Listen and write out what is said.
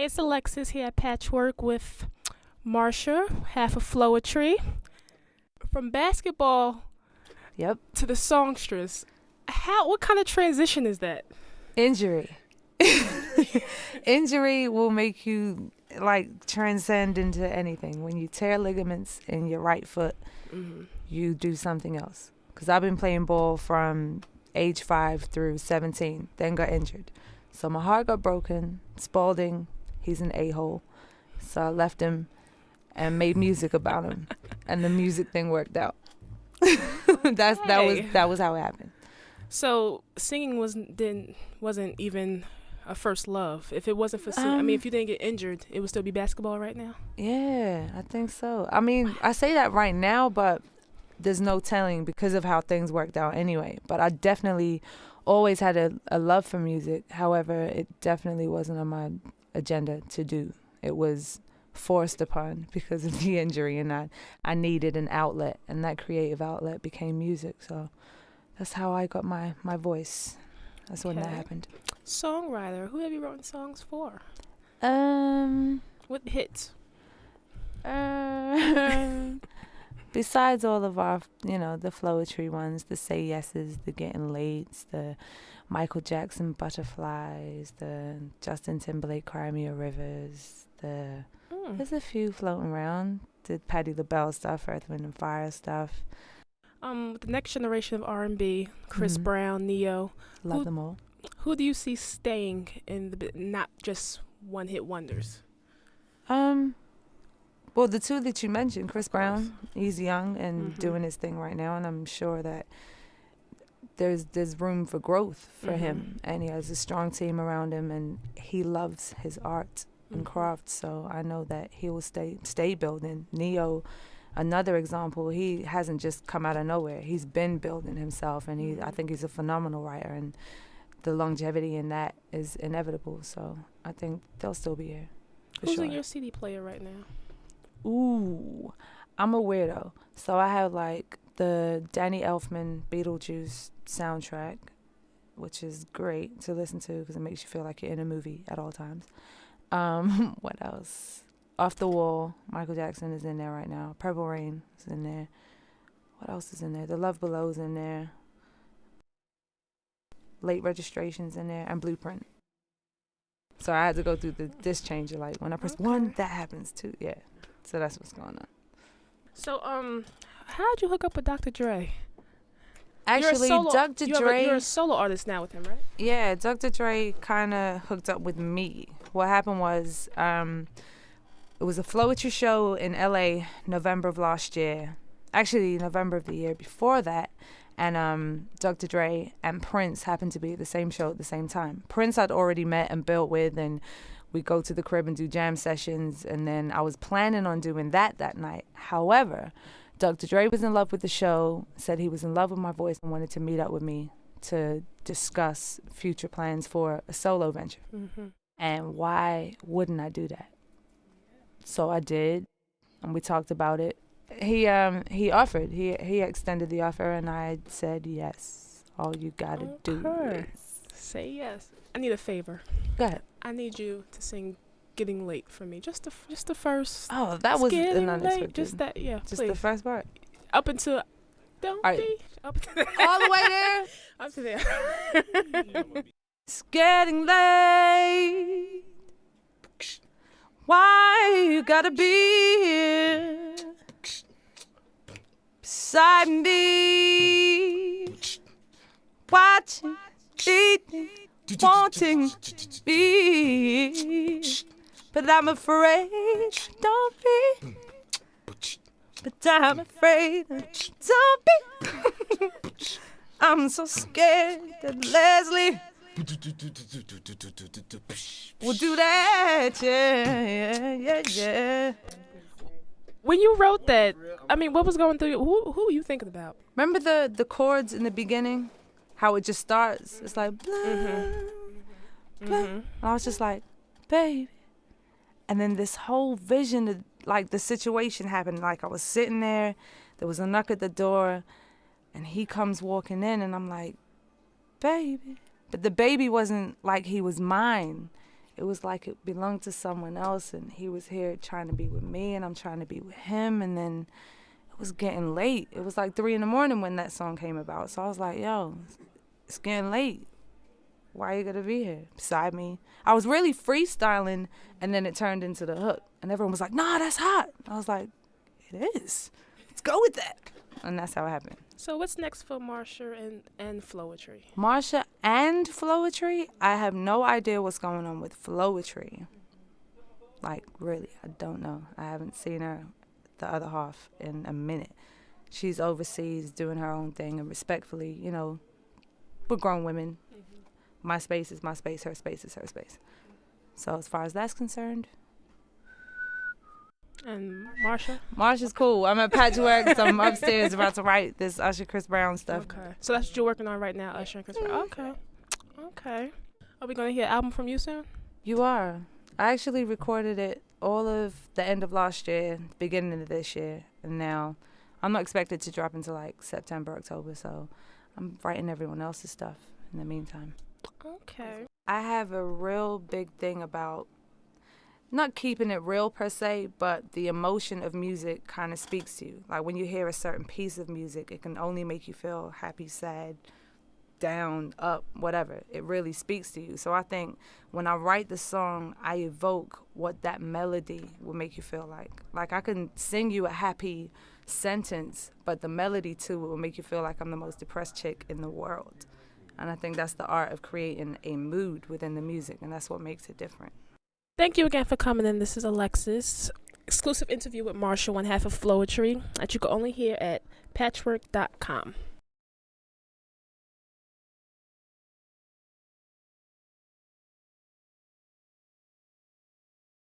Hey, it's Alexis here at Patchwerk with Marsha, half of Floetry. From basketball Yep. to the songstress, what kind of transition is that? Injury. Injury will make you transcend into anything. When you tear ligaments in your right foot, you do something else. Because I've been playing ball from age 5 through 17, then got injured. So my heart got broken. Spalding, he's an a-hole. So I left him and made music about him. And the music thing worked out. That was how it happened. So singing wasn't even a first love. If it wasn't for singing, if you didn't get injured, it would still be basketball right now? Yeah, I think so. I mean, I say that right now, but there's no telling because of how things worked out anyway. But I definitely always had a love for music. However, it definitely wasn't on my agenda to do. It was forced upon because of the injury, and I needed an outlet, and that creative outlet became music. So that's how I got my voice. That's when that happened. Songwriter, who have you written songs for? What hits? Besides all of our, the Floetry ones, the Say Yeses, the Getting Lates, the Michael Jackson Butterflies, the Justin Timberlake Cry Me a Rivers, there's a few floating around. The Patti LaBelle stuff, Earth, Wind and Fire stuff. The next generation of R&B, Chris Brown, Neo. Love them all. Who do you see staying in not just one-hit wonders? Well, the two that you mentioned, Chris Brown, he's young and doing his thing right now, and I'm sure that there's room for growth for him, and he has a strong team around him, and he loves his art and craft, so I know that he will stay building. Neo, another example, he hasn't just come out of nowhere. He's been building himself, and I think he's a phenomenal writer, and the longevity in that is inevitable, so I think they'll still be here. Who's in your CD player right now? Ooh, I'm a weirdo. So I have the Danny Elfman Beetlejuice soundtrack, which is great to listen to because it makes you feel like you're in a movie at all times. What else? Off the Wall, Michael Jackson is in there right now. Purple Rain is in there. What else is in there? The Love Below's in there. Late Registration's in there, and Blueprint. So I had to go through the disc changer. When I press one, that happens too. Yeah. So that's what's going on. So, how'd you hook up with Dr. Dre? Actually, Dr. Dre... You're a solo artist now with him, right? Yeah, Dr. Dre kind of hooked up with me. What happened was, it was a Floetry show in L.A. November of last year. Actually, November of the year before that. And Dr. Dre and Prince happened to be at the same show at the same time. Prince I'd already met and built with, and we go to the crib and do jam sessions, and then I was planning on doing that night. However, Dr. Dre was in love with the show, said he was in love with my voice, and wanted to meet up with me to discuss future plans for a solo venture. And why wouldn't I do that? So I did, and we talked about it. He offered. He extended the offer, and I said yes. All you gotta do is say yes. I need a favor. Go ahead. I need you to sing "Getting Late" for me. Just the first. Oh, that was an unexpected. Just that, yeah. Just please. the first part. Up until. Don't right. be up to there. All the way there. Up to there. It's getting late. Why you gotta be here beside me, watching, eating, wanting me, but I'm afraid, don't be, but I'm afraid, don't be, I'm so scared that Leslie will do that, yeah. When you wrote that, what was going through you? Who were you thinking about? Remember the chords in the beginning? How it just starts? It's like, blah, blah. And I was just like, baby. And then this whole vision of, the situation happened. I was sitting there. There was a knock at the door. And he comes walking in. And I'm like, baby. But the baby wasn't like he was mine. it was like it belonged to someone else, and he was here trying to be with me, and I'm trying to be with him. And then it was getting late. It was like 3 a.m. when that song came about. So I was like, yo, it's getting late. Why are you gonna be here beside me? I was really freestyling, and then it turned into the hook, and everyone was like, nah, that's hot. I was like, it is. Let's go with that. And that's how it happened. So what's next for Marsha and Floetry? Marsha and Floetry? I have no idea what's going on with Floetry. Like, really, I don't know. I haven't seen her, the other half, in a minute. She's overseas doing her own thing, and respectfully, you know, we're grown women. Mm-hmm. My space is my space, her space is her space. So as far as that's concerned. And Marsha? Marsha's cool. I'm at Patchwerk, so I'm upstairs about to write this Usher Chris Brown stuff. Okay. So that's what you're working on right now, Usher and Chris Brown. Okay. Okay. Are we going to hear an album from you soon? You are. I actually recorded it all of the end of last year, beginning of this year, and now I'm not expected to drop until like September, October, so I'm writing everyone else's stuff in the meantime. Okay. I have a real big thing about not keeping it real per se, but the emotion of music kind of speaks to you. Like when you hear a certain piece of music, it can only make you feel happy, sad, down, up, whatever. It really speaks to you. So I think when I write the song, I evoke what that melody will make you feel like. Like I can sing you a happy sentence, but the melody to it will make you feel like I'm the most depressed chick in the world. And I think that's the art of creating a mood within the music, and that's what makes it different. Thank you again for coming in. This is Alexis. Exclusive interview with Marsha, one half of Floetry, that you can only hear at patchwerk.com.